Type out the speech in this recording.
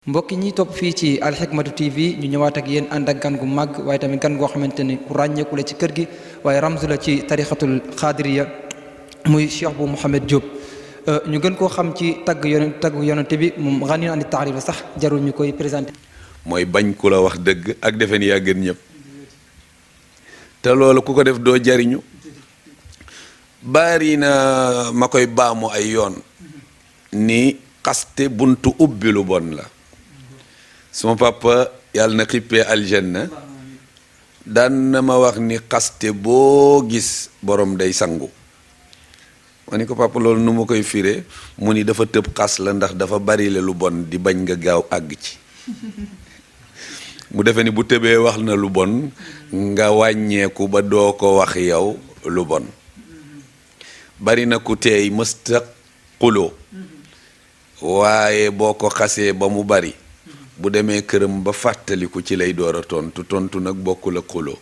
mbokk ñi topp fii ci alxikmatu tv ñu ñëwaat ak yéen ànd ak gan gu mag waaye tamit gan goo xamante ni ku ràññeeku la ci kër gi waaye ramzu la ci tarixatul xaadiriya muy Cheikh bu Mouhamed Diop ñu gën koo xam ci tagg yonente bi moom xani ani taarif la sax jarul ñu koy présenté. mooy bañ ku la wax dëgg ak defe ni yaa gën ñëpp te loolu ku ko def doo jariñu bari na ma koy baamu ay yoon ni xaste buntu ubbi lu bon la. suma papa yàlla na xippee aljanna daan na ma wax ni xaste boo gis borom day sangu ma ni ko papa loolu nu ma koy firee mu ni dafa tëb xas la ndax dafa bari le lu bon di bañ nga gaaw àgg ci mu defe ni bu tëbee wax na lu bon nga wàññeeku ba doo ko wax yow lu bon bari na ku teey mësta xuloo waaye boo ko xasee ba mu bari bu demee këram ba fàttaliku ci lay door a tontu nag bokkul ak xuloo